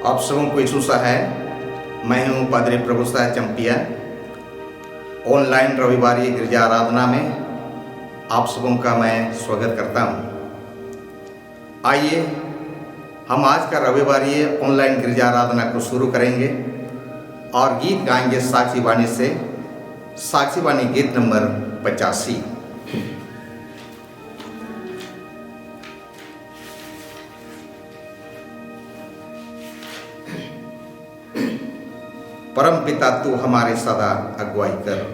आप सबों को यीशु है। मैं हूं पादरी प्रभु साह चंपिया। ऑनलाइन रविवारी गिरजा आराधना में आप सबों का मैं स्वागत करता हूं। आइए हम आज का रविवारी ऑनलाइन गिरजा आराधना को शुरू करेंगे और गीत गाएंगे साक्षी वाणी से। साक्षी वाणी गीत नंबर 85। परम पिता तू हमारे सदा अगुवाई कर।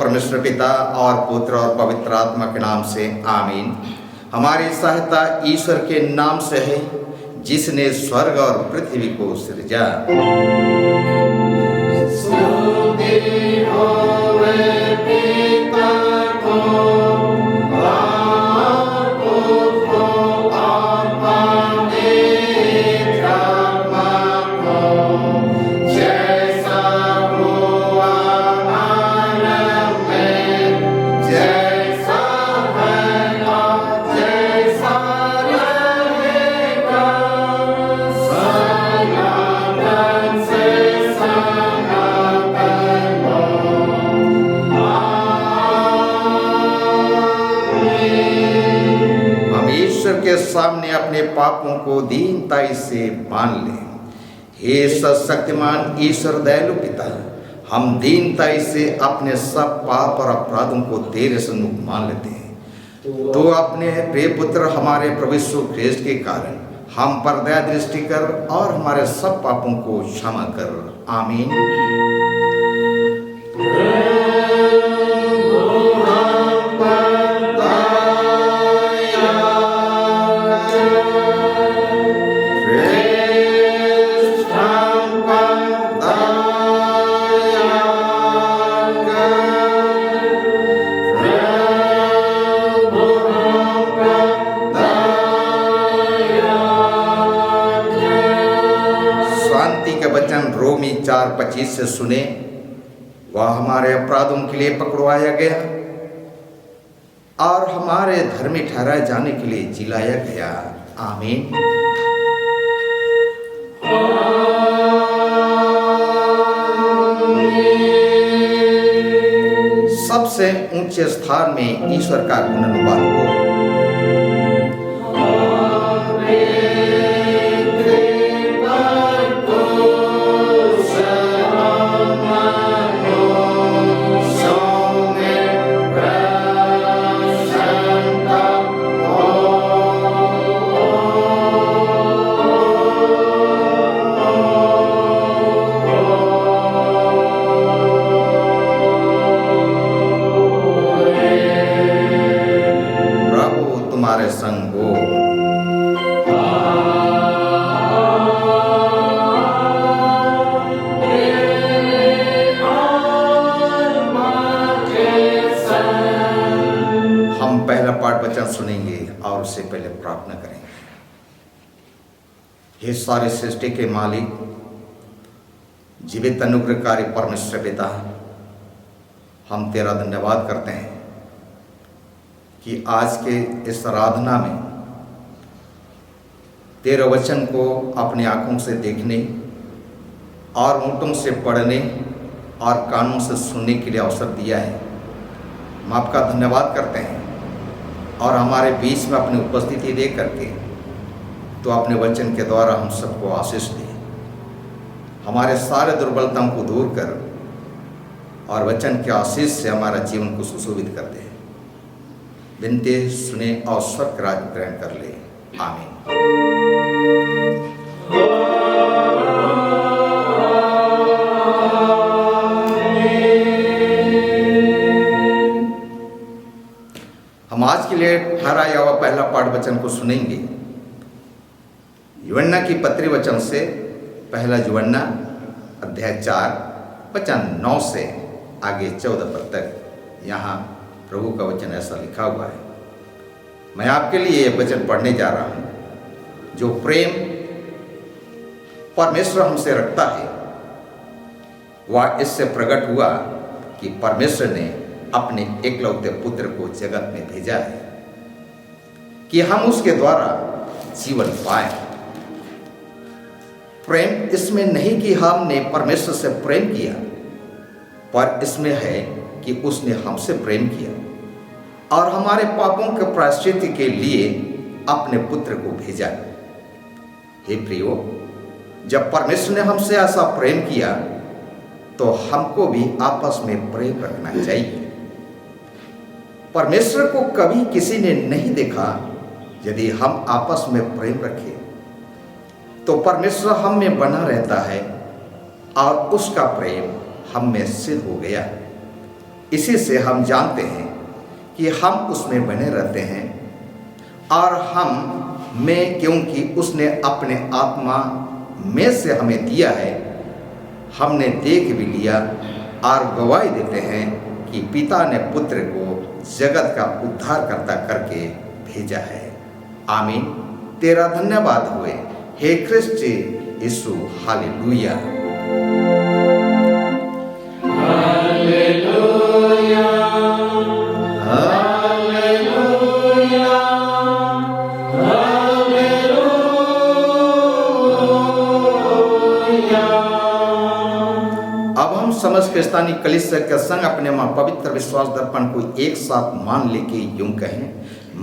परमेश्वर पिता और पुत्र और पवित्र आत्मा के नाम से आमीन। हमारी सहायता ईश्वर के नाम से है जिसने स्वर्ग और पृथ्वी को सृजा। के सामने अपने पापों को दीनताई से मान ले। हे सर्वशक्तिमान ईश्वर दयालु पिता, हम दीनताई से अपने सब पाप और अपराधों को तेरे सम्मुख मान लेते हैं। तो अपने प्रिय पुत्र हमारे प्रभु यीशु ख्रीष्ट के कारण हम पर दया दृष्टि कर और हमारे सब पापों को क्षमा कर। आमीन। रोमी 4:25 से सुने, वह हमारे अपराधों के लिए पकड़वाया गया और हमारे धर्मी ठहराए जाने के लिए जिलाया गया। आमीन। सबसे ऊंचे स्थान में ईश्वर का गुणानुवाद हो। तुम्हारे संग हो। हम पहला पाठ वचन सुनेंगे और उससे पहले प्रार्थना करेंगे। हे सारे सृष्टि के मालिक, जीवित अनुग्रहकारी परमेश्वर पिता, हम तेरा धन्यवाद करते हैं कि आज के इस आराधना में तेरे वचन को अपनी आंखों से देखने और होंठों से पढ़ने और कानों से सुनने के लिए अवसर दिया है। हम आपका धन्यवाद करते हैं और हमारे बीच में अपनी उपस्थिति दे करके तो अपने वचन के द्वारा हम सबको आशीष दे, हमारे सारे दुर्बलताओं को दूर कर और वचन के आशीष से हमारा जीवन को सुशोभित कर दे। विनती सुने और स्वर्ग राज्य ग्रहण कर ले। आमीन। हम आज के लिए 18 या पहला पाठ वचन को सुनेंगे। यूहन्ना की पत्री वचन से पहला यूहन्ना अध्याय 4 वचन 9 से आगे 14 पद तक यहाँ प्रभु का वचन ऐसा लिखा हुआ है। मैं आपके लिए यह वचन पढ़ने जा रहा हूँ। जो प्रेम परमेश्वर हमसे रखता है वह इससे प्रकट हुआ कि परमेश्वर ने अपने एकलौते पुत्र को जगत में भेजा है कि हम उसके द्वारा जीवन पाए। प्रेम इसमें नहीं कि हमने परमेश्वर से प्रेम किया, पर इसमें है कि उसने हमसे प्रेम किया और हमारे पापों के प्रायश्चित के लिए अपने पुत्र को भेजा। हे प्रियो, जब परमेश्वर ने हमसे ऐसा प्रेम किया तो हमको भी आपस में प्रेम रखना चाहिए। परमेश्वर को कभी किसी ने नहीं देखा। यदि हम आपस में प्रेम रखें तो परमेश्वर हम में बना रहता है और उसका प्रेम हम में सिद्ध हो गया। इसी से हम जानते हैं कि हम उसमें बने रहते हैं और हम में, क्योंकि उसने अपने आत्मा में से हमें दिया है। हमने देख भी लिया और गवाही देते हैं कि पिता ने पुत्र को जगत का उद्धारकर्ता करके भेजा है। आमीन। तेरा धन्यवाद हुए हे ख्रिस्त यीशु। हालेलुया। हालेलुया। हालेलुया। हालेलुया। अब हम समस्त क्रिस्तानी कलीसिया के संग अपने पवित्र विश्वास दर्पण को एक साथ मान लेके यूं कहें,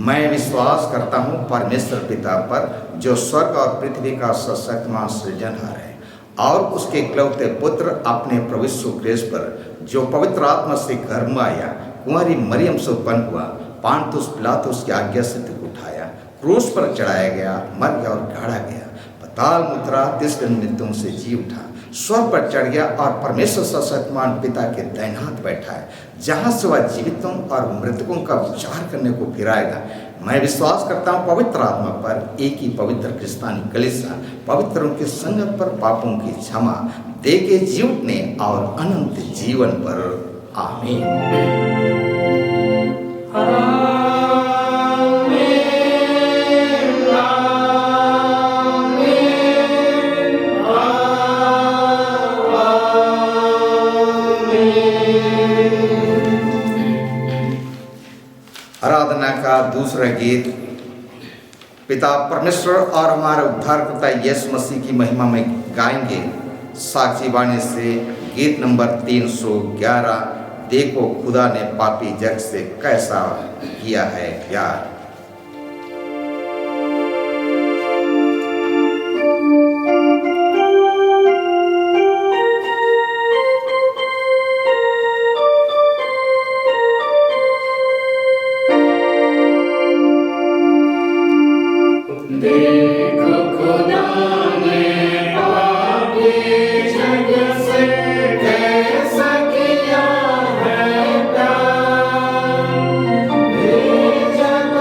मैं विश्वास करता हूँ परमेश्वर पिता पर, जो स्वर्ग और पृथ्वी का सशक्तमान सृजनहार है, और उसके इकलौते पुत्र अपने प्रभु यीशु ख्रिस्त पर, जो पवित्र आत्मा से गर्भ आया, कुंवारी मरियम से उत्पन्न हुआ, पांतुस पिलातुस की आज्ञा से दुख उठाया, क्रूस पर चढ़ाया गया, मर गया और गाड़ा गया, पाताल मुद्रा, 30 दिन मृत्युओं से जी उठा, स्वर्ग पर चढ़ गया और परमेश्वर सशक्तमान पिता के दाहिने हाथ बैठा है, जहाँ से वह जीवितों और मृतकों का विचार करने को फिराएगा। मैं विश्वास करता हूँ पवित्र आत्मा पर, एक ही पवित्र क्रिस्तानी कलीसिया, पवित्रों की संगत पर, पापों की क्षमा दे के जी उठने और अनंत जीवन पर। आमीन। आराधना का दूसरा गीत पिता परमेश्वर और हमारे उद्धारकर्ता यीशु मसीह की महिमा में गाएंगे। साक्षी वाणी से गीत नंबर 311, देखो खुदा ने पापी जग से कैसा किया है प्यार। जग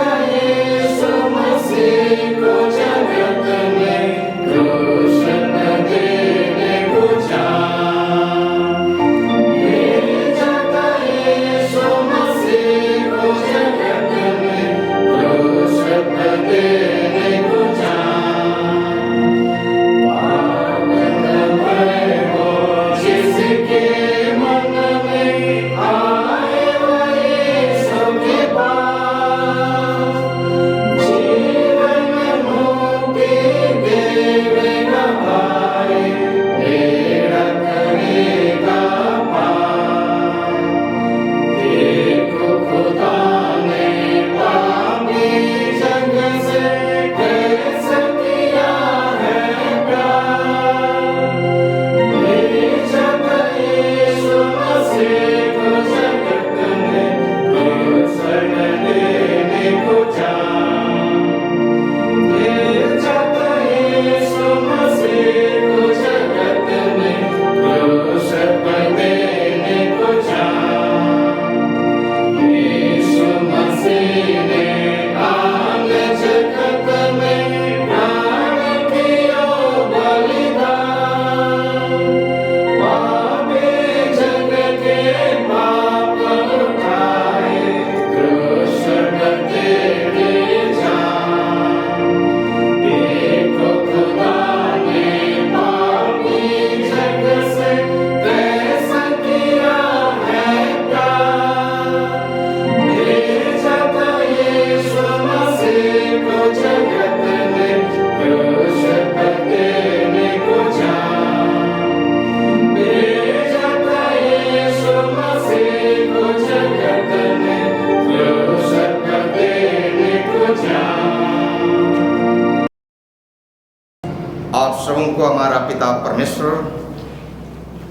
को हमारा पिता परमेश्वर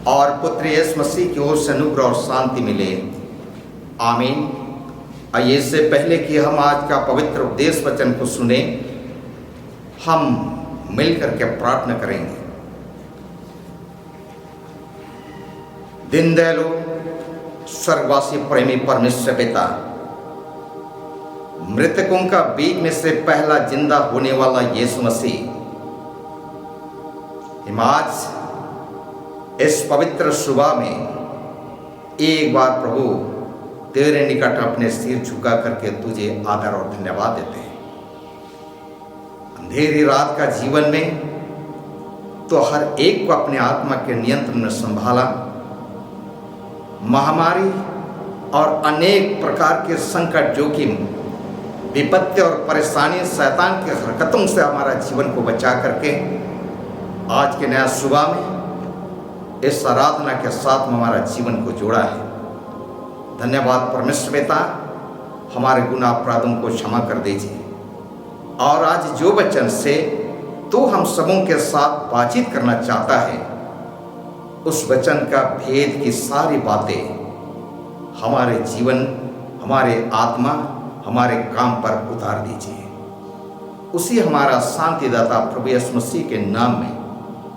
और पुत्र यीशु मसीह की ओर से अनुग्रह और शांति मिले। आमीन। आइए, इससे पहले कि हम आज का पवित्र उपदेश वचन को सुने, हम मिलकर के प्रार्थना करेंगे। दीनदयालु स्वर्गवासी प्रेमी परमेश्वर पिता, मृतकों का बीच में से पहला जिंदा होने वाला यीशु मसीह, हम आज इस पवित्र सुबह में एक बार प्रभु तेरे निकट अपने सिर झुका करके तुझे आदर और धन्यवाद देते हैं। अंधेरी रात का जीवन में तो हर एक को अपने आत्मा के नियंत्रण में संभाला। महामारी और अनेक प्रकार के संकट, जोखिम, विपत्ति और परेशानी, शैतान की हरकतों से हमारा जीवन को बचा करके आज के नया सुबह में इस आराधना के साथ हमारा जीवन को जोड़ा है। धन्यवाद परमेश्वर पिता, हमारे गुनाह अपराधों को क्षमा कर दीजिए। और आज जो वचन से तू हम सबों के साथ बातचीत करना चाहता है, उस वचन का भेद की सारी बातें हमारे जीवन, हमारे आत्मा, हमारे काम पर उतार दीजिए। उसी हमारा शांतिदाता प्रभु यीशु मसीह के नाम में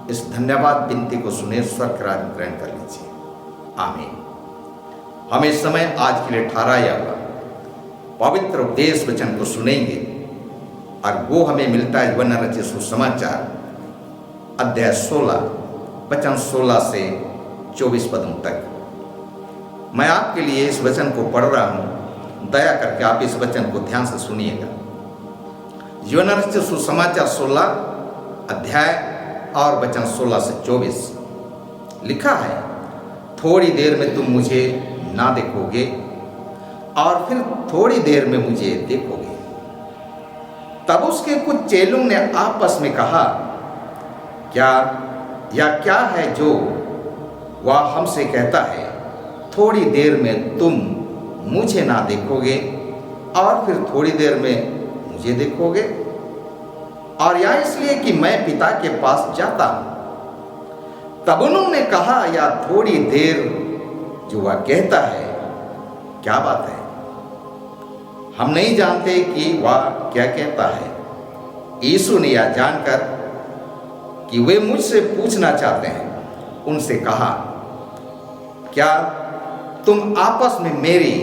इस धन्यवाद विनती को सुने, स्वर्ग राज ग्रहण कर लीजिए। आमीन। हम इस समय आज के लिए ठहराया हुआ पवित्र उपदेश वचन को सुनेंगे और वो हमें मिलता है यूहन्ना रचित सुसमाचार अध्याय 16 वचन 16 से 24 पदों तक। मैं आपके लिए इस वचन को पढ़ रहा हूँ, दया करके आप इस वचन को ध्यान से सुनिएगा। यूहन्ना रचित सुसमाचार 16 अध्याय और वचन 16 से 24 लिखा है, थोड़ी देर में तुम मुझे ना देखोगे और फिर थोड़ी देर में मुझे देखोगे। तब उसके कुछ चेलों ने आपस में कहा, क्या है जो वह हमसे कहता है, थोड़ी देर में तुम मुझे ना देखोगे और फिर थोड़ी देर में मुझे देखोगे, और या इसलिए कि मैं पिता के पास जाता हूं। तब उन्होंने कहा, या थोड़ी देर जो वह कहता है, क्या बात है? हम नहीं जानते कि वह क्या कहता है। यीशु ने यह जानकर कि वे मुझसे पूछना चाहते हैं, उनसे कहा, क्या तुम आपस में मेरी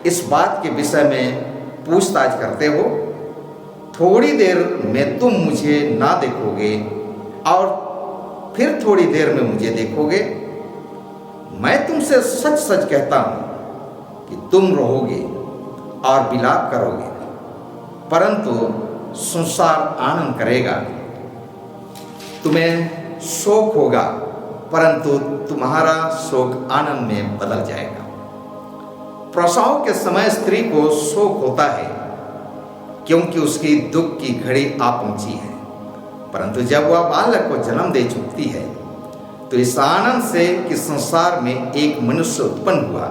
इस बात के विषय में पूछताछ करते हो? थोड़ी देर में तुम मुझे ना देखोगे और फिर थोड़ी देर में मुझे देखोगे। मैं तुमसे सच सच कहता हूं कि तुम रोओगे और विलाप करोगे, परंतु संसार आनंद करेगा। तुम्हें शोक होगा, परंतु तुम्हारा शोक आनंद में बदल जाएगा। प्रसव के समय स्त्री को शोक होता है, क्योंकि उसकी दुख की घड़ी आ पहुंची है, परंतु जब वह बालक को जन्म दे चुकती है तो इस आनंद से कि संसार में एक मनुष्य उत्पन्न हुआ,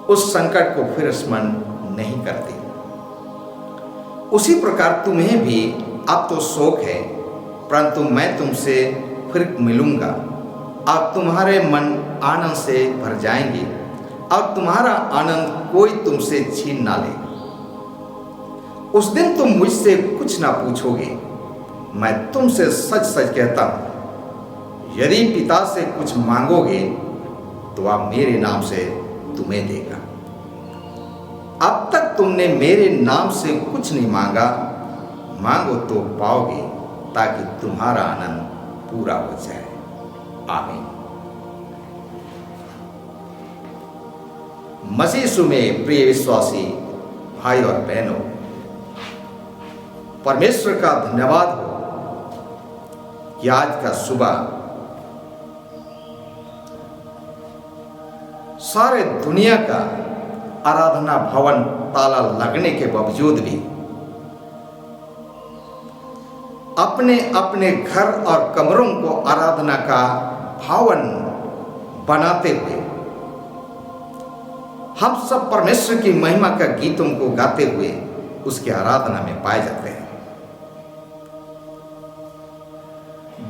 उस संकट को फिर स्मरण नहीं करती। उसी प्रकार तुम्हें भी अब तो शोक है, परंतु मैं तुमसे फिर मिलूंगा और तुम्हारे मन आनंद से भर जाएंगे और तुम्हारा आनंद कोई तुमसे छीन ना ले। उस दिन तुम मुझसे कुछ ना पूछोगे। मैं तुमसे सच सच कहता हूं, यदि पिता से कुछ मांगोगे तो वह मेरे नाम से तुम्हें देगा। अब तक तुमने मेरे नाम से कुछ नहीं मांगा, मांगो तो पाओगे, ताकि तुम्हारा आनंद पूरा हो जाए। आमीन। मसीह यीशु में प्रिय विश्वासी भाई और बहनों, परमेश्वर का धन्यवाद हो कि आज का सुबह सारे दुनिया का आराधना भवन ताला लगने के बावजूद भी अपने अपने घर और कमरों को आराधना का भवन बनाते हुए हम सब परमेश्वर की महिमा का गीतों को गाते हुए उसकी आराधना में पाए जाते हैं।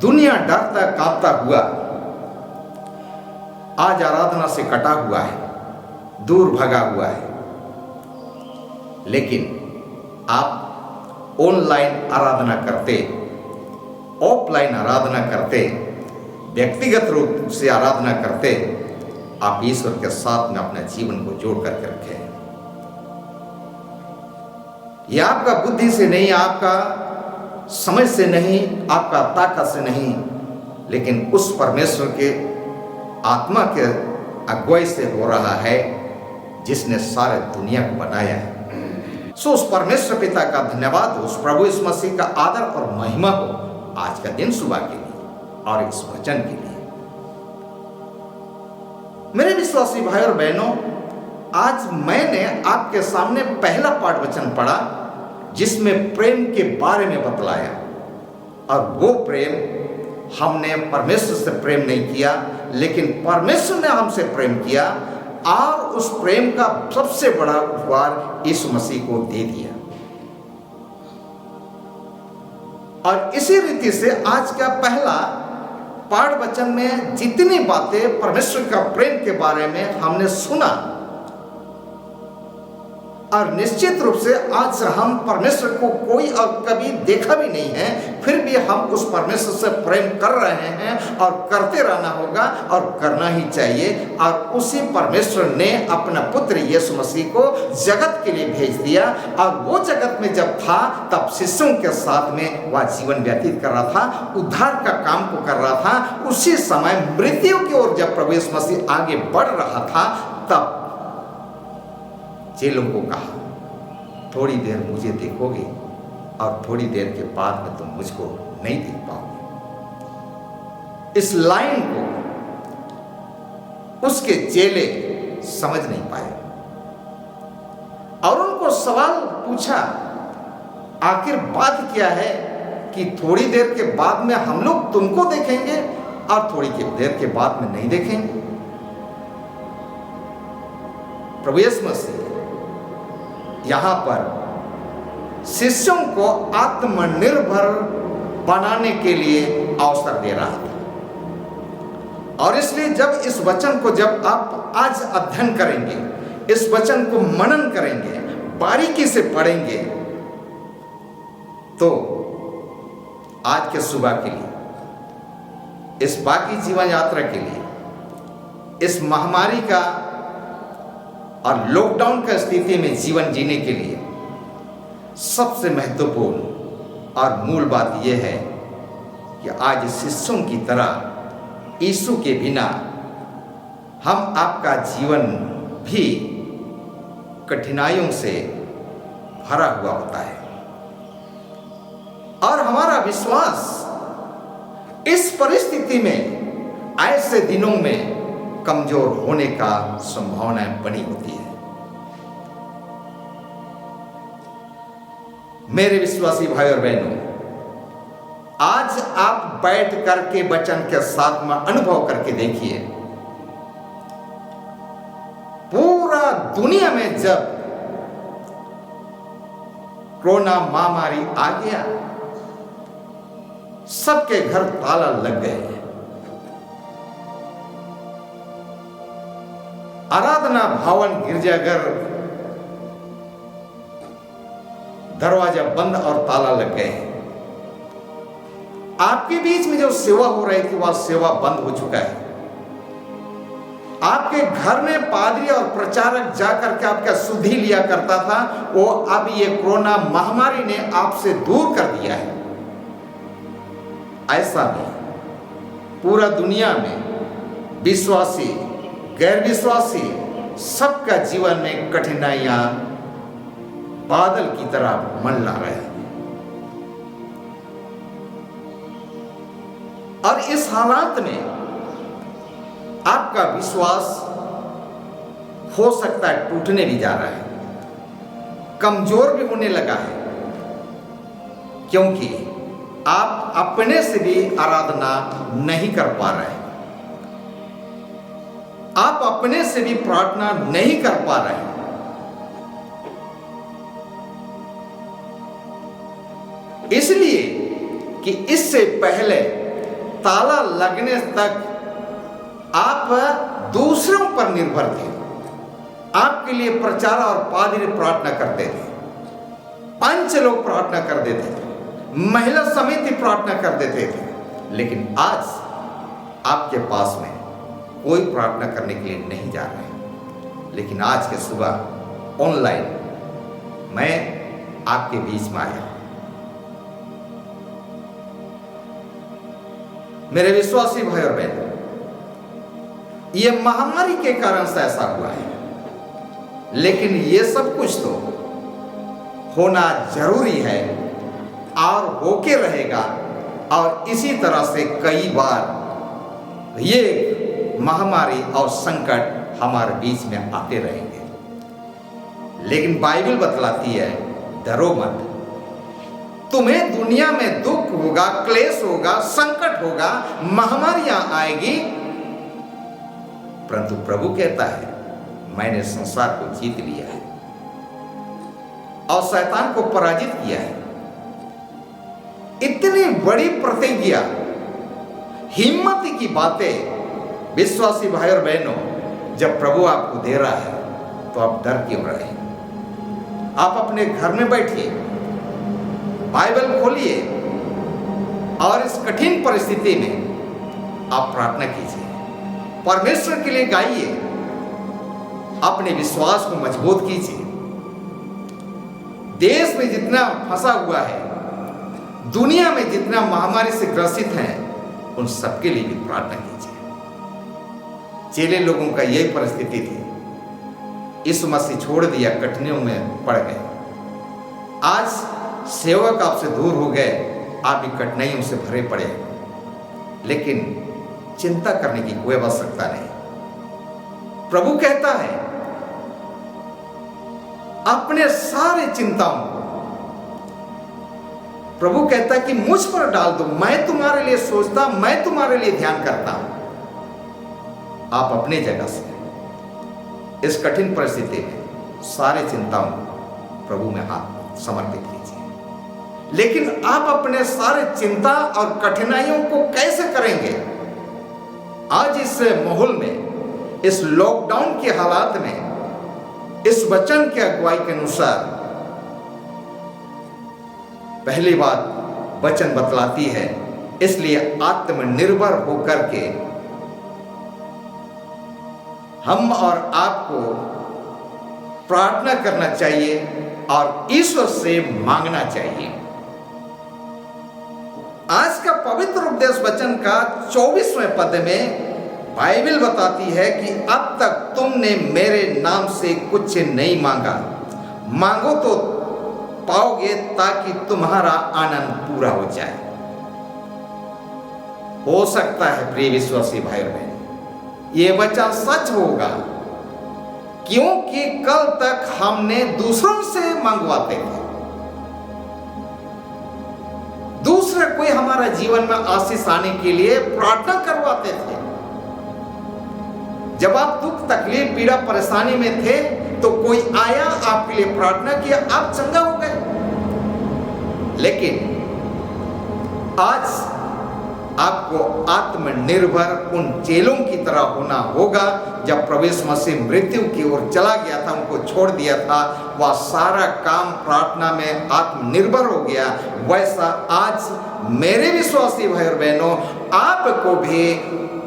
दुनिया डरता कांपता हुआ आज आराधना से कटा हुआ है, दूर भगा हुआ है। लेकिन आप ऑनलाइन आराधना करते, ऑफलाइन आराधना करते, व्यक्तिगत रूप से आराधना करते, आप ईश्वर के साथ में अपने जीवन को जोड़ करके रखें। यह आपका बुद्धि से नहीं, आपका समझ से नहीं, आपका ताकत से नहीं, लेकिन उस परमेश्वर के आत्मा के अगुवाई से हो रहा है जिसने सारे दुनिया को बनाया है। सो उस परमेश्वर पिता का धन्यवाद हो, उस प्रभु यीशु मसीह का आदर और महिमा हो आज का दिन सुबह के लिए और इस वचन के लिए। मेरे विश्वासी भाई और बहनों, आज मैंने आपके सामने पहला पाठ वचन पढ़ा जिसमें प्रेम के बारे में बतलाया। और वो प्रेम हमने परमेश्वर से प्रेम नहीं किया, लेकिन परमेश्वर ने हमसे प्रेम किया और उस प्रेम का सबसे बड़ा उपहार यीशु मसीह को दे दिया। और इसी रीति से आज का पहला पाठ वचन में जितनी बातें परमेश्वर का प्रेम के बारे में हमने सुना, और निश्चित रूप से आज हम परमेश्वर को कोई और कभी देखा भी नहीं है, फिर भी हम उस परमेश्वर से प्रेम कर रहे हैं और करते रहना होगा और करना ही चाहिए। और उसी परमेश्वर ने अपना पुत्र यीशु मसीह को जगत के लिए भेज दिया, और वो जगत में जब था तब शिष्यों के साथ में वह जीवन व्यतीत कर रहा था, उद्धार का काम को कर रहा था। उसी समय मृत्यु की ओर जब प्रभु यीशु मसीह आगे बढ़ रहा था, तब चेलों को कहा, थोड़ी देर मुझे देखोगे और थोड़ी देर के बाद में तुम मुझको नहीं देख पाओगे। इस लाइन को उसके चेले समझ नहीं पाए और उनको सवाल पूछा, आखिर बात क्या है कि थोड़ी देर के बाद में हम लोग तुमको देखेंगे और थोड़ी देर के बाद में नहीं देखेंगे। प्रभु यीशु मसीह यहां पर शिष्यों को आत्मनिर्भर बनाने के लिए अवसर दे रहा था। और इसलिए जब इस वचन को जब आप आज अध्ययन करेंगे, इस वचन को मनन करेंगे, बारीकी से पढ़ेंगे, तो आज के सुबह के लिए, इस बाकी जीवन यात्रा के लिए, इस महामारी का और लॉकडाउन का स्थिति में जीवन जीने के लिए सबसे महत्वपूर्ण और मूल बात यह है कि आज शिष्यों की तरह यीशु के बिना हम आपका जीवन भी कठिनाइयों से भरा हुआ होता है, और हमारा विश्वास इस परिस्थिति में ऐसे दिनों में कमजोर होने का संभावनाएं बनी होती है। मेरे विश्वासी भाई और बहनों, आज आप बैठ करके वचन के साथ में अनुभव करके देखिए, पूरा दुनिया में जब कोरोना महामारी आ गया, सबके घर ताला लग गए, आराधना भवन, गिरजाघर, दरवाजा बंद और ताला लग गए। आपके बीच में जो सेवा हो रही थी वह सेवा बंद हो चुका है। आपके घर में पादरी और प्रचारक जाकर के आपका शुद्धि लिया करता था, वो अब ये कोरोना महामारी ने आपसे दूर कर दिया है। ऐसा नहीं, पूरा दुनिया में विश्वासी गैर विश्वासी सबका जीवन में कठिनाइयां बादल की तरह मंडरा रहे हैं। और इस हालात में आपका विश्वास हो सकता है टूटने भी जा रहा है, कमजोर भी होने लगा है, क्योंकि आप अपने से भी आराधना नहीं कर पा रहे हैं, आप अपने से भी प्रार्थना नहीं कर पा रहे हैं। इसलिए कि इससे पहले ताला लगने तक आप दूसरों पर निर्भर थे। आपके लिए प्रचार और पादरी प्रार्थना करते थे, पंच लोग प्रार्थना कर देते थे, महिला समिति प्रार्थना कर देते थे। लेकिन आज आपके पास में कोई प्रार्थना करने के लिए नहीं जा रहे। लेकिन आज के सुबह ऑनलाइन मैं आपके बीच में आया। मेरे विश्वासी भाई और बहन, ये महामारी के कारण से ऐसा हुआ है, लेकिन ये सब कुछ तो होना जरूरी है और होके रहेगा। और इसी तरह से कई बार ये महामारी और संकट हमारे बीच में आते रहेंगे। लेकिन बाइबल बतलाती है, डरो मत। तुम्हें दुनिया में दुख होगा, क्लेश होगा, संकट होगा, महामारियां आएगी, परंतु प्रभु कहता है मैंने संसार को जीत लिया है और शैतान को पराजित किया है। इतनी बड़ी प्रतिज्ञा, हिम्मत की बातें विश्वासी भाई और बहनों, जब प्रभु आपको दे रहा है तो आप डर क्यों रहे? आप अपने घर में बैठिए, बाइबल खोलिए और इस कठिन परिस्थिति में आप प्रार्थना कीजिए, परमेश्वर के लिए गाइए, अपने विश्वास को मजबूत कीजिए। देश में जितना फंसा हुआ है, दुनिया में जितना महामारी से ग्रसित हैं, उन सबके लिए भी प्रार्थना कीजिए। चेले लोगों का यही परिस्थिति थी, यीशु मसीह छोड़ दिया, कठिनाइयों में पड़ गए। आज सेवक आपसे दूर हो गए, आप भी कठिनाइयों से भरे पड़े, लेकिन चिंता करने की कोई आवश्यकता नहीं। प्रभु कहता है अपने सारे चिंताओं को, प्रभु कहता है कि मुझ पर डाल दो, मैं तुम्हारे लिए सोचता, मैं तुम्हारे लिए ध्यान करता हूं। आप अपने जगह से इस कठिन परिस्थिति में सारे चिंताओं को प्रभु में हाथ समर्पित कीजिए। लेकिन आप अपने सारे चिंता और कठिनाइयों को कैसे करेंगे? आज इस माहौल में, इस लॉकडाउन के हालात में, इस वचन के अगुवाई के अनुसार पहली बात वचन बतलाती है, इसलिए आत्मनिर्भर होकर के हम और आपको प्रार्थना करना चाहिए और ईश्वर से मांगना चाहिए। आज का पवित्र उपदेश वचन का 24वें पद में बाइबल बताती है कि अब तक तुमने मेरे नाम से कुछ नहीं मांगा, मांगो तो पाओगे ताकि तुम्हारा आनंद पूरा हो जाए। हो सकता है प्रिय विश्वासी भाई बहन, ये वचन सच होगा, क्योंकि कल तक हमने दूसरों से मंगवाते थे, दूसरे कोई हमारा जीवन में आशीष आने के लिए प्रार्थना करवाते थे। जब आप दुख, तकलीफ, पीड़ा, परेशानी में थे तो कोई आया, आपके लिए प्रार्थना किया, आप चंगा हो गए। लेकिन आज आपको आत्मनिर्भर उन चेलों की तरह होना होगा। जब प्रभु यीशु मसीह मृत्यु की ओर चला गया था, उनको छोड़ दिया था, वह सारा काम प्रार्थना में आत्मनिर्भर हो गया। वैसा आज मेरे विश्वासी भाई और बहनों, आपको भी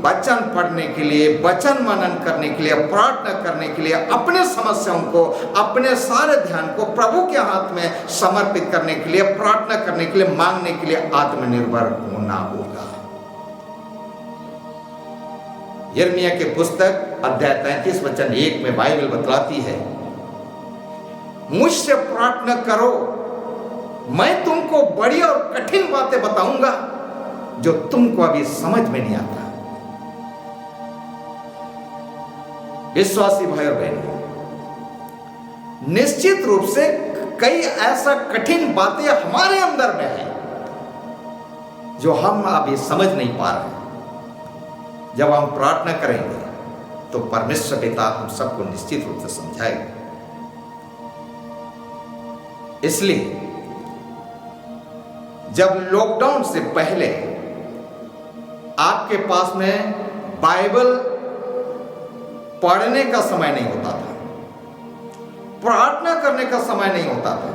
वचन पढ़ने के लिए, वचन मनन करने के लिए, प्रार्थना करने के लिए, अपने समस्याओं को, अपने सारे ध्यान को प्रभु के हाथ में समर्पित करने के लिए, प्रार्थना करने के लिए, मांगने के लिए आत्मनिर्भर होना होगा। यिर्मयाह के पुस्तक अध्याय 33 वचन 1 में बाइबल बतलाती है, मुझसे प्रार्थना करो, मैं तुमको बड़ी और कठिन बातें बताऊंगा जो तुमको अभी समझ में नहीं आता। विश्वासी भाई और बहन, निश्चित रूप से कई ऐसा कठिन बातें हमारे अंदर में है जो हम अभी समझ नहीं पा रहे। जब हम प्रार्थना करेंगे तो परमेश्वर पिता हम सबको निश्चित रूप से समझाएगा। इसलिए जब लॉकडाउन से पहले आपके पास में बाइबल पढ़ने का समय नहीं होता था, प्रार्थना करने का समय नहीं होता था,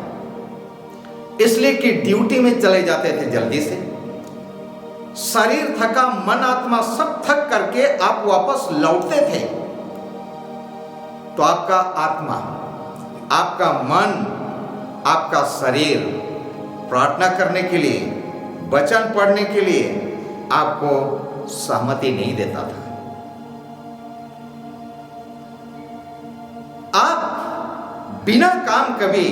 इसलिए कि ड्यूटी में चले जाते थे जल्दी से। शरीर थका, मन आत्मा सब थक करके आप वापस लौटते थे, तो आपका आत्मा, आपका मन, आपका शरीर प्रार्थना करने के लिए, वचन पढ़ने के लिए आपको सहमति नहीं देता था। आप बिना काम कभी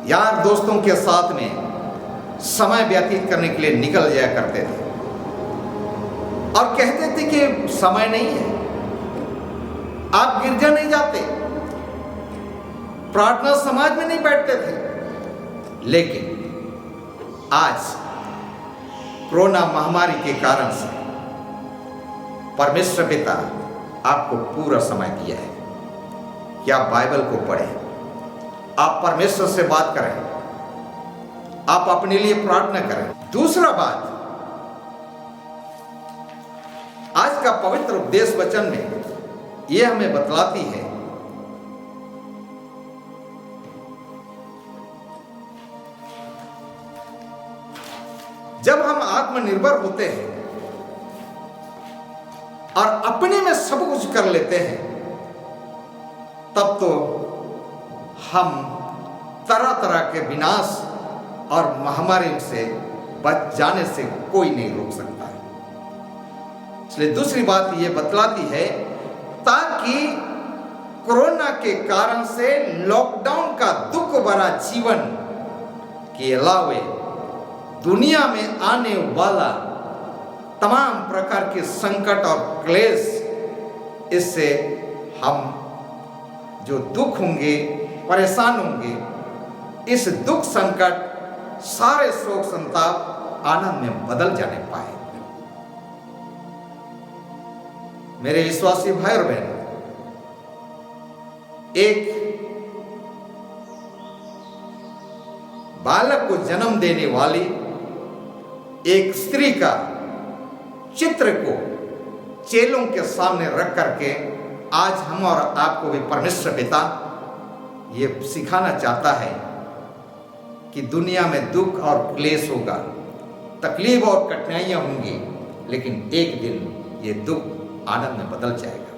यार दोस्तों के साथ में समय व्यतीत करने के लिए निकल जाया करते थे और कहते थे कि समय नहीं है, आप गिरजा नहीं जाते, प्रार्थना समाज में नहीं बैठते थे। लेकिन आज कोरोना महामारी के कारण से परमेश्वर पिता आपको पूरा समय दिया है कि आप बाइबल को पढ़ें, आप परमेश्वर से बात करें, आप अपने लिए प्रार्थना करें। दूसरा बात, आज का पवित्र उपदेश वचन में यह हमें बतलाती है जब हम आत्मनिर्भर होते हैं और अपने में सब कुछ कर लेते हैं, तब तो हम तरह तरह के विनाश और महामारी से बच जाने से कोई नहीं रोक सकता है। इसलिए दूसरी बात ये बतलाती है, ताकि कोरोना के कारण से लॉकडाउन का दुख भरा जीवन के अलावे दुनिया में आने वाला तमाम प्रकार के संकट और क्लेश, इससे हम जो दुख होंगे, परेशान होंगे, इस दुख संकट सारे शोक संताप आनंद में बदल जाने पाए। मेरे विश्वासी भाई और बहन, एक बालक को जन्म देने वाली एक स्त्री का चित्र को चेलों के सामने रख करके आज हम और आपको भी परमेश्वर पिता ये सिखाना चाहता है कि दुनिया में दुख और क्लेश होगा, तकलीफ और कठिनाइयां होंगी, लेकिन एक दिन ये दुख आनंद में बदल जाएगा।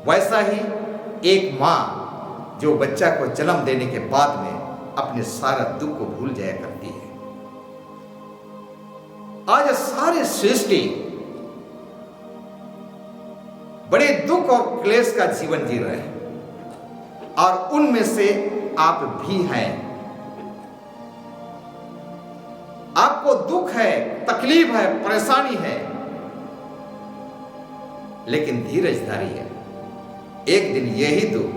वैसा ही एक माँ जो बच्चा को जन्म देने के बाद में अपने सारा दुख को भूल जाया करती है। आज सारे सृष्टि बड़े दुख और क्लेश का जीवन जी रहे हैं और उनमें से आप भी हैं। आपको दुख है, तकलीफ है, परेशानी है, लेकिन धीरज धारी है। एक दिन यही दुख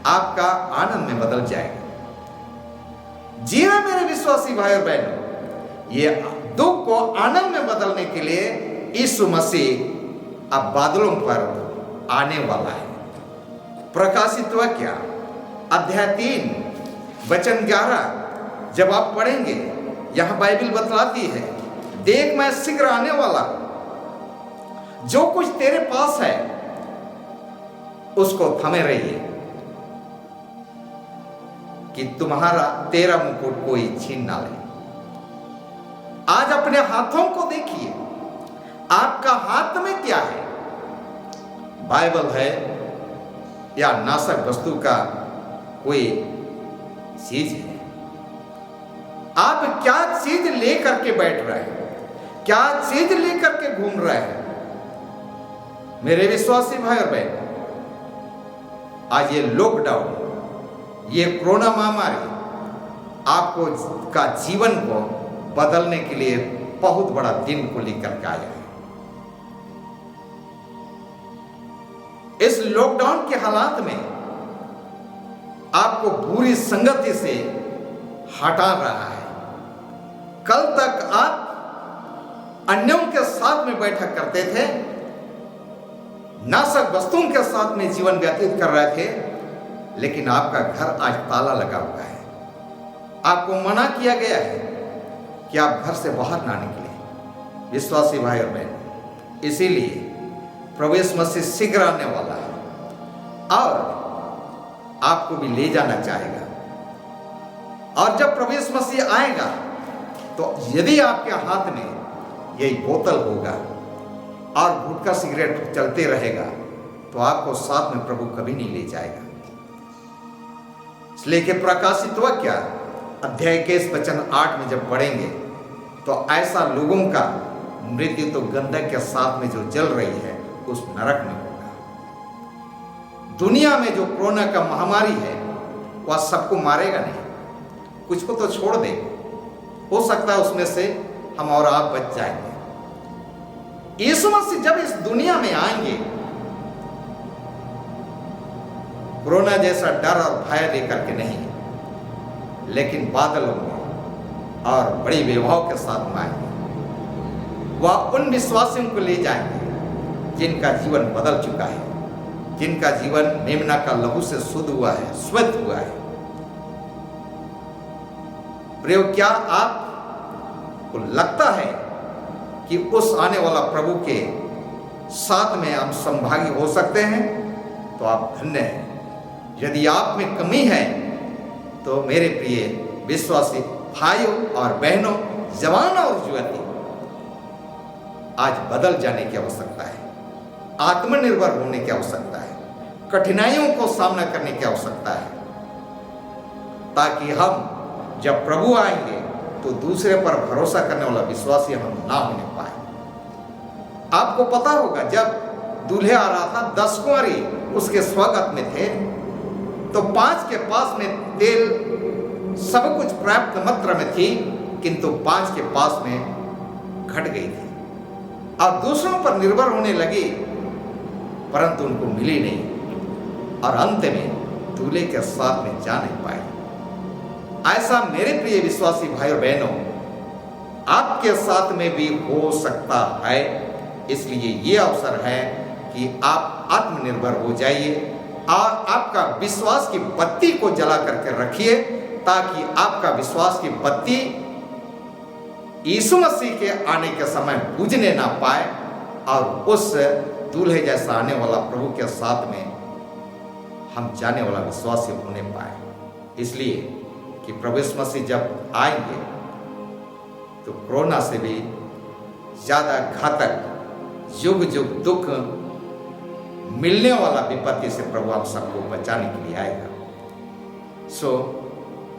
आपका आनंद में बदल जाएगा। जी हां मेरे विश्वासी भाई और बहनों, ये दुख को आनंद में बदलने के लिए यीशु मसीह अब बादलों पर आने वाला है। प्रकाशित वाक्य अध्याय 3 वचन 11 जब आप पढ़ेंगे, यहां बाइबल बतलाती है, देख मैं शीघ्र आने वाला, जो कुछ तेरे पास है उसको थमे रहिए कि तेरा मुकुट कोई छीन ना ले। आज अपने हाथों को देखिए, आपका हाथ में क्या है? बाइबल है या नाशक वस्तु का कोई चीज है? आप क्या चीज लेकर के बैठ रहे हैं? क्या चीज लेकर के घूम रहे हैं? मेरे विश्वासी भाई और बहन, आज ये लॉकडाउन, ये कोरोना महामारी आपको का जीवन को बदलने के लिए बहुत बड़ा दिन को लेकर के आया है। इस लॉकडाउन के हालात में आपको बुरी संगति से हटा रहा है। कल तक आप अन्यों के साथ में बैठक करते थे, नाशक वस्तुओं के साथ में जीवन व्यतीत कर रहे थे, लेकिन आपका घर आज ताला लगा हुआ है। आपको मना किया गया है कि आप घर से बाहर ना निकले विश्वासी भाई और बहन। इसीलिए प्रभु यीशु मसीह शीघ्र आने वाला है और आपको भी ले जाना चाहेगा। और जब प्रभु यीशु मसीह आएगा तो यदि आपके हाथ में यही बोतल होगा और गुटखा सिगरेट चलते रहेगा तो आपको साथ में प्रभु कभी नहीं ले जाएगा। इसलिए कि प्रकाशित वाक्य अध्याय के इस वचन 8 में जब पढ़ेंगे तो ऐसा लोगों का मृत्यु तो गंधक के साथ में जो जल रही है उस नरक में होगा। दुनिया में जो कोरोना का महामारी है वह सबको मारेगा नहीं, कुछ को तो छोड़ दे, हो सकता है उसमें से हम और आप बच जाएंगे। यीशु मसीह जब इस दुनिया में आएंगे कोरोना जैसा डर और भय लेकर के नहीं, लेकिन बादलों में और बड़ी वैभव के साथ में आएंगे। वह उन विश्वासियों को ले जाएंगे जिनका जीवन बदल चुका है, जिनका जीवन मेमना का लहू से शुद्ध हुआ है, स्वच्छ हुआ है। प्रियो, क्या आपको लगता है कि उस आने वाला प्रभु के साथ में हम संभागी हो सकते हैं? तो आप धन्य हैं। यदि आप में कमी है तो मेरे प्रिय विश्वासी भाइयों और बहनों, जवान और युवती, आज बदल जाने की आवश्यकता है, आत्मनिर्भर होने की आवश्यकता है, कठिनाइयों को सामना करने की आवश्यकता है, ताकि हम जब प्रभु आएंगे तो दूसरे पर भरोसा करने वाला विश्वासी हम ना होने पाए। आपको पता होगा जब दूल्हे आ रहा था, 10 कुंवारी उसके स्वागत में थे तो 5 के पास में तेल सब कुछ पर्याप्त मात्रा में थी, किंतु 5 के पास में घट गई थी और दूसरों पर निर्भर होने लगी, परंतु उनको मिली नहीं और अंत में दूल्हे के साथ में जा नहीं पाए। ऐसा मेरे प्रिय विश्वासी भाई और बहनों, आपके साथ में भी हो सकता है। इसलिए ये अवसर है कि आप आत्मनिर्भर हो जाइए और आपका विश्वास की बत्ती को जला करके रखिए, ताकि आपका विश्वास की बत्ती यीशु मसीह के आने के समय बुझने ना पाए और उस दूल्हे जैसा आने वाला प्रभु के साथ में हम जाने वाला विश्वासी होने पाए। इसलिए कि प्रभु यीशु मसीह जब आएंगे तो कोरोना से भी ज्यादा घातक युग युग दुख मिलने वाला विपत्ति से प्रभु आप सबको बचाने के लिए आएगा। सो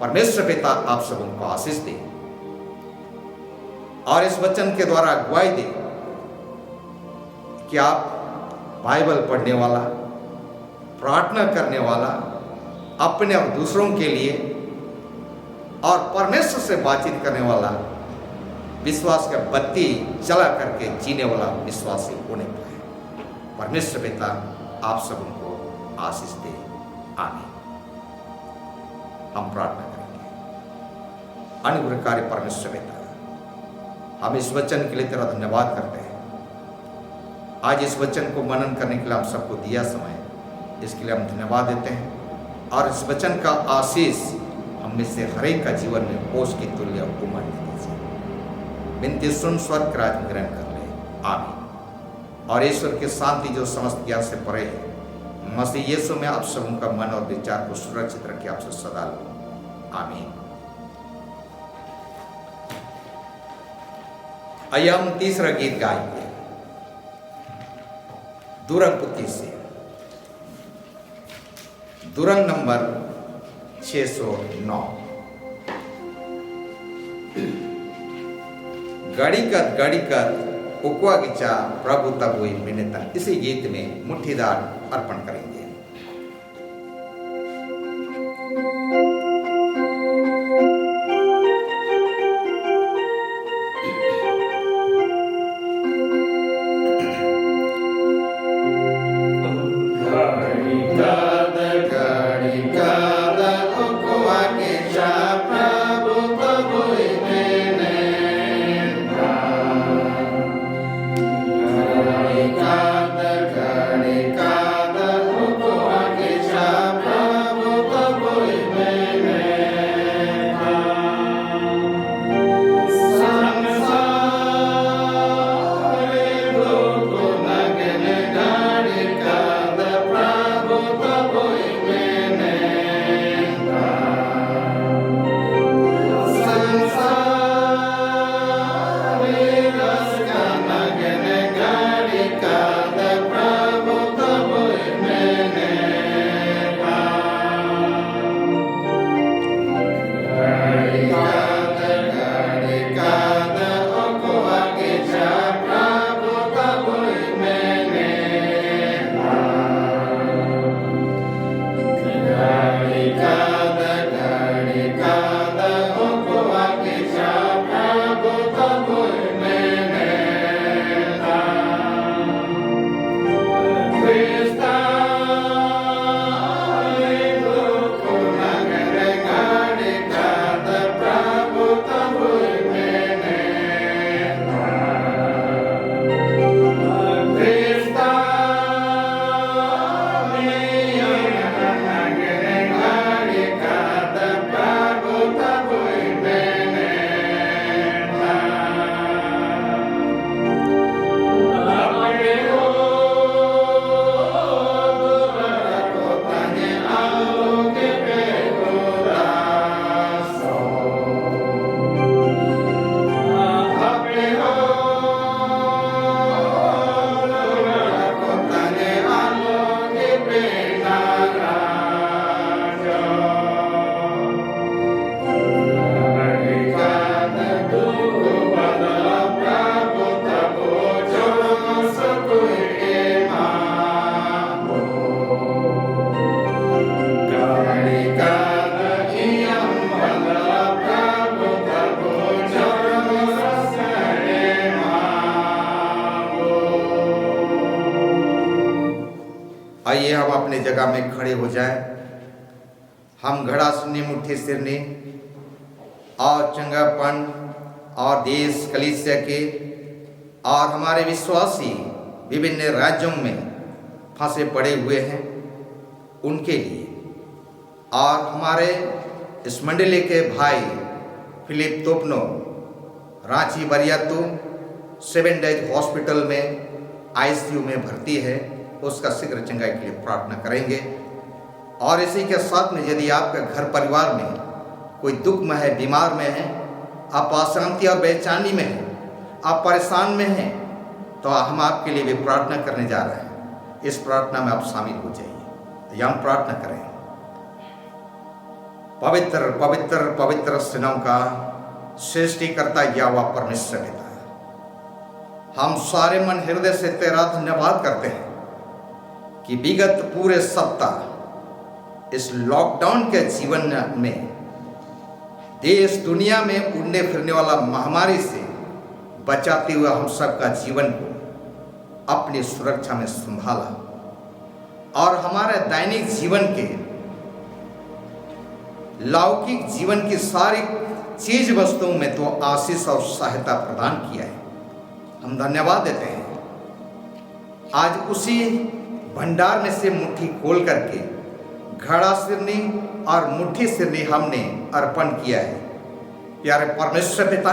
परमेश्वर पिता आप सबों को आशीष दे और इस वचन के द्वारा अगुवाई दे कि आप बाइबल पढ़ने वाला, प्रार्थना करने वाला, अपने और दूसरों के लिए और परमेश्वर से बातचीत करने वाला, विश्वास का बत्ती जला करके जीने वाला विश्वासी होने पाए। परमेश्वर पिता आप सबों को आशीष दे। आमीन। हम प्रार्थना करेंगे। अनुग्रहकारी परमेश्वर पिता, हम इस वचन के लिए तेरा धन्यवाद करते हैं। आज इस वचन को मनन करने के लिए हम सबको दिया समय, इसके लिए हम धन्यवाद देते हैं और इस वचन का आशीष हम में से हर एक का जीवन में ओस की तुल्य उमड़ दीजिए। विनती सुन स्वर्ग राज ग्रहण कर ले। आमीन। और ईश्वर की शांति जो समस्त ज्ञान से परे है, मसीह यीशु में आप सबों का मन और विचार को सुरक्षित रखे आपसे सदा लो। आमीन। आइए हम तीसरा गीत गाएंगे दुरंग पुत्ती से, दुरंग नंबर 609। गड़ीकत उकवा गिचा प्रभु तब हुई मिन्नता। इसी गीत में मुट्ठीदार अर्पण करेंगे। Sa अपने जगह में खड़े हो जाएं। हम घड़ा सुनने मुट्ठी सिरने और चंगापन और देश कलीसिया के और हमारे विश्वासी विभिन्न राज्यों में फंसे पड़े हुए हैं उनके लिए, और हमारे इस मंडली के भाई फिलिप तोपनो रांची बरियातू 7 डेज हॉस्पिटल में ICU में भर्ती है, उसका शीघ्र चंगाई के लिए प्रार्थना करेंगे। और इसी के साथ में यदि आपका घर परिवार में कोई दुख में है, बीमार में है, आप अशांति और बेचैनी में हैं, आप परेशान में हैं, तो हम आपके लिए भी प्रार्थना करने जा रहे हैं। इस प्रार्थना में आप शामिल हो जाइए। या हम प्रार्थना करें। पवित्र पवित्र पवित्र सेनाओं का सृष्टिकर्ता यहोवा परमेश्वर पिता, हम सारे मन हृदय से तेरा धन्यवाद करते हैं कि विगत पूरे सप्ताह इस लॉकडाउन के जीवन में देश दुनिया में उड़ने फिरने वाला महामारी से बचाते हुए हम सबका जीवन को अपनी सुरक्षा में संभाला, और हमारे दैनिक जीवन के लौकिक जीवन की सारी चीज वस्तुओं में तो आशीष और सहायता प्रदान किया है। हम धन्यवाद देते हैं। आज उसी भंडार में से मुट्ठी खोल करके घड़ा सिरनी और मुट्ठी सिरनी हमने अर्पण किया है। प्यारे परमेश्वर पिता,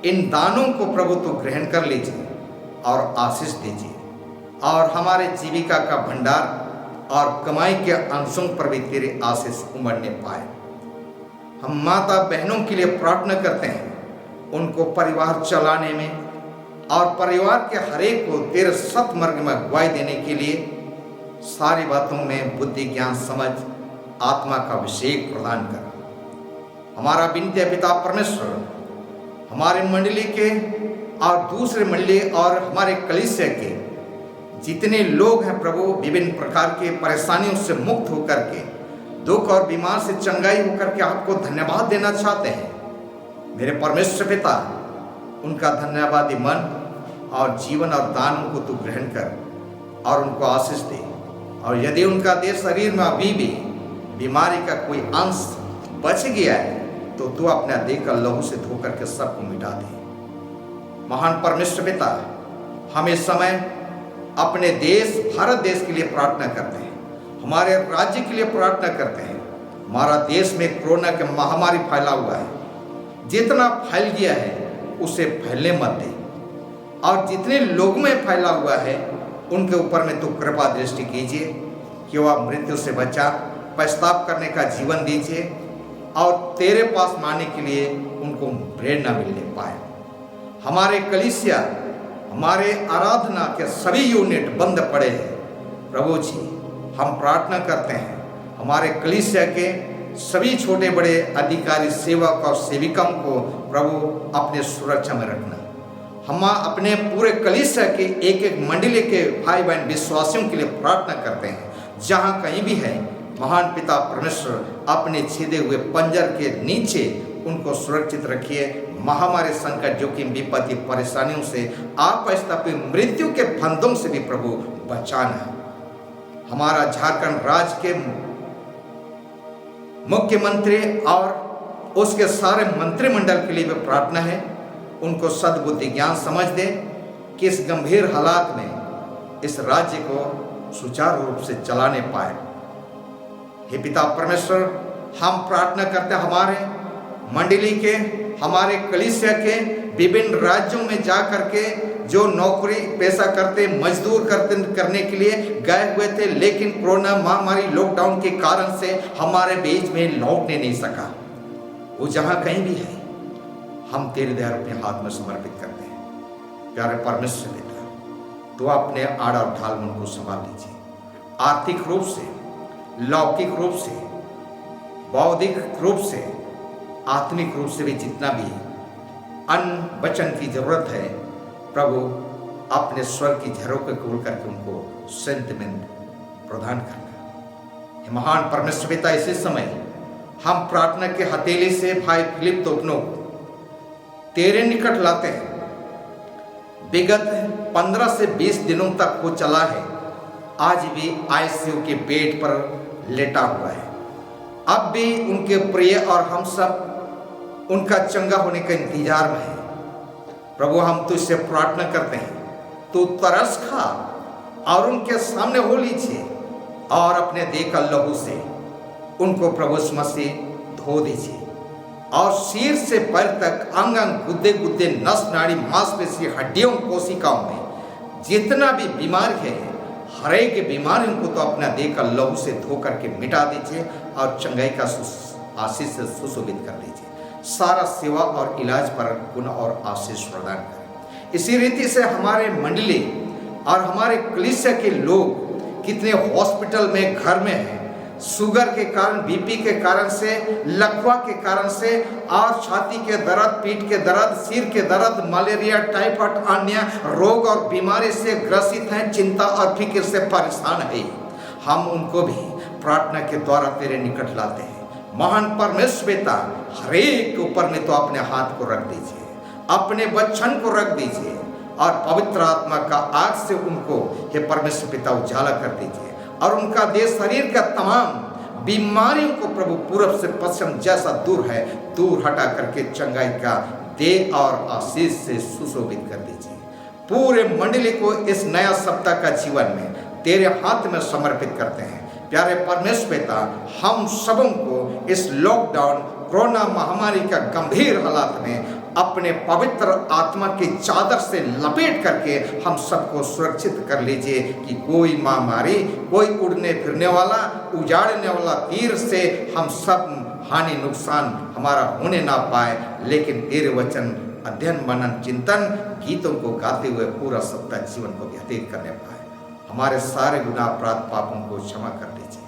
इन दानों को प्रभु तो ग्रहण कर लीजिए और आशीष दीजिए, और हमारे जीविका का भंडार और कमाई के अंशों पर भी तेरे आशीष उमड़ने पाए। हम माता बहनों के लिए प्रार्थना करते हैं, उनको परिवार चलाने में और परिवार के हरेक को तेरे सतमार्ग में अगुवाई देने के लिए सारी बातों में बुद्धि ज्ञान समझ आत्मा का अभिषेक प्रदान कर। हमारा विनती है पिता परमेश्वर, हमारे मंडली के और दूसरे मंडली और हमारे कलीसिया के जितने लोग हैं प्रभु, विभिन्न प्रकार के परेशानियों से मुक्त होकर के, दुख और बीमार से चंगाई होकर के आपको धन्यवाद देना चाहते हैं। मेरे परमेश्वर पिता, उनका धन्यवादी मन और जीवन और दानों को तू ग्रहण कर और उनको आशीष दे। और यदि उनका देह शरीर में अभी भी बीमारी का कोई अंश बच गया है तो तू अपना देह का लहू से धो करके सबको मिटा दे। महान परमेश्वर पिता, हम इस समय अपने देश भारत देश के लिए प्रार्थना करते हैं, हमारे राज्य के लिए प्रार्थना करते हैं। हमारा देश में कोरोना की महामारी फैला हुआ है, जितना फैल गया है उसे फैलने मत दे, और जितने लोगों में फैला हुआ है उनके ऊपर में तो कृपा दृष्टि कीजिए कि वह मृत्यु से बचा पश्चाताप करने का जीवन दीजिए, और तेरे पास आने के लिए उनको प्रेरणा मिलने पाए। हमारे कलीसिया, हमारे आराधना के सभी यूनिट बंद पड़े हैं प्रभु जी, हम प्रार्थना करते हैं हमारे कलीसिया के सभी छोटे बड़े अधिकारी, सेवक और सेविकाओं को प्रभु अपने सुरक्षा में रखना। हम अपने पूरे कलीसिया के एक एक मंडली के भाई बहन विश्वासियों के लिए प्रार्थना करते हैं, जहाँ कहीं भी है महान पिता परमेश्वर अपने छेदे हुए पंजर के नीचे उनको सुरक्षित रखिए। महामारी, संकट, जोखिम, विपत्ति, परेशानियों से, आपस्तापी मृत्यु के फंदों से भी प्रभु बचाना। हमारा झारखंड राज्य के मुख्यमंत्री और उसके सारे मंत्रिमंडल के लिए भी प्रार्थना है, उनको सद्बुद्धि ज्ञान समझ दे कि इस गंभीर हालात में इस राज्य को सुचारू रूप से चलाने पाए। हे पिता परमेश्वर, हम प्रार्थना करते हैं हमारे मंडली के, हमारे कलीसिया के विभिन्न राज्यों में जा करके जो नौकरी पेशा करते, मजदूर करने के लिए गए हुए थे, लेकिन कोरोना महामारी लॉकडाउन के कारण से हमारे बीच में लौटने नहीं सका, वो जहाँ कहीं भी है हम तेरे दया अपने हाथ में समर्पित करते हैं। प्यारे परमेश्वर पिता, तो अपने आड़ और ढाल में उनको संभाल लीजिए, आर्थिक रूप से, लौकिक रूप से, बौद्धिक रूप से, आत्मिक रूप से भी जितना भी अन्न वचन की जरूरत है प्रभु, अपने स्वर की झरों को खोल करके उनको सेंटिमेंट प्रदान करना। महान परमेश्वर पिता, इसी समय हम प्रार्थना के हथेली से भाई फिलिप तोपनो तेरे निकट लाते हैं। विगत 15 से 20 दिनों तक वो चला है आज भी आईसीयू के बेड पर लेटा हुआ है। अब भी उनके प्रिय और हम सब उनका चंगा होने का इंतजार में है। प्रभु, हम तुझसे प्रार्थना करते हैं, तू तरस खा और उनके सामने हो लीजिए और अपने देह का लहू से उनको प्रभु यीशु मसीह धो दीजिए और सिर से पैर तक अंग अंग, गुद्दे गुद्दे, नस नाड़ी, मांसपेशी, हड्डियों, कोशिकाओं में जितना भी बीमारी है, हर एक बीमारियों को तो अपना देह का लहू से धो करके मिटा दीजिए और चंगाई का आशीष से सुशोभित कर दीजिए। सारा सेवा और इलाज पर गुण और आशीष प्रदान करें। इसी रीति से हमारे मंडली और हमारे कलीसिया के लोग कितने हॉस्पिटल में, घर में हैं, शुगर के कारण, बीपी के कारण से, लकवा के कारण से और छाती के दर्द, पीठ के दर्द, सिर के दर्द, मलेरिया, टाइफाइड, अन्य रोग और बीमारी से ग्रसित हैं, चिंता और फिक्र से परेशान है। हम उनको भी प्रार्थना के द्वारा तेरे निकट लाते हैं। महान परमेश्वर पिता, हर एक के ऊपर में तो अपने हाथ को रख दीजिए, अपने वचन को रख दीजिए और पवित्र आत्मा का आग से उनको हे परमेश्वर पिता उजाला कर दीजिए और उनका देह शरीर का तमाम बीमारियों को प्रभु पूरब से पश्चिम जैसा दूर है, दूर हटा करके चंगाई का देह और आशीष से सुशोभित कर दीजिए। पूरे मंडली को इस नया सप्ताह का जीवन में तेरे हाथ में समर्पित करते हैं। प्यारे परमेश्वर पिता, हम सबों को इस लॉकडाउन कोरोना महामारी का गंभीर हालात में अपने पवित्र आत्मा की चादर से लपेट करके हम सबको सुरक्षित कर लीजिए कि कोई महामारी, कोई उड़ने फिरने वाला, उजाड़ने वाला तीर से हम सब हानि नुकसान हमारा होने ना पाए, लेकिन तेरे वचन अध्ययन, मनन, चिंतन, गीतों को गाते हुए पूरा सप्ताह जीवन को व्यतीत करने पाए। हमारे सारे गुनाह, अपराध, पापों को क्षमा कर लीजिए।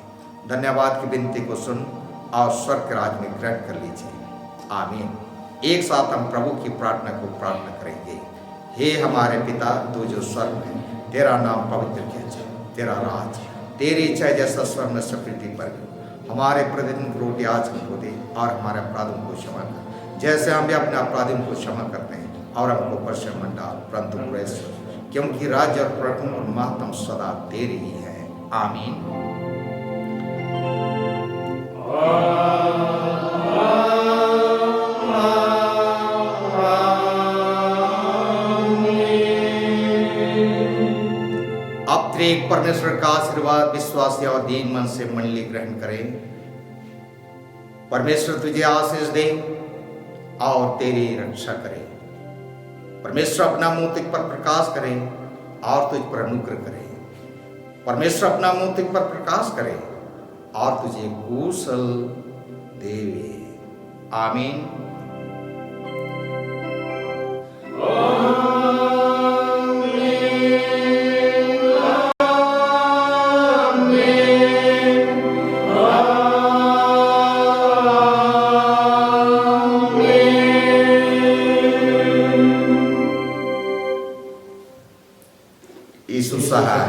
धन्यवाद की विनती को सुन और स्वर्ग के राज में ग्रहण कर लीजिए। आमीन। एक साथ हम प्रभु की प्रार्थना को प्रार्थना करेंगे। हे हमारे पिता, तू जो स्वर्ग में, तेरा नाम पवित्र किया जाए, तेरा राज, तेरी इच्छा जैसा स्वर्ग में सब पृथ्वी पर हो। हमारे प्रतिदिन की रोटी आज हमको दे और हमारे अपराधों को क्षमा कर, जैसे हम भी अपने अपराधियों को क्षमा करते हैं, और हमको परीक्षा मत डाल, परंतु प्रवेश, क्योंकि राज्य और प्रभु और महत्व सदा तेरी ही है। आमीन। अब एक परमेश्वर का आशीर्वाद विश्वासी और दीन मन से मंडली ग्रहण करें। परमेश्वर तुझे आशीष दे और तेरी रक्षा करे। परमेश्वर अपना मुंह तुझ पर प्रकाश करे और तुझ पर अनुग्रह करे। परमेश्वर अपना मुंह तुझ पर प्रकाश करे और तुझे कुशल देवे। आमीन। यीशु सहाय।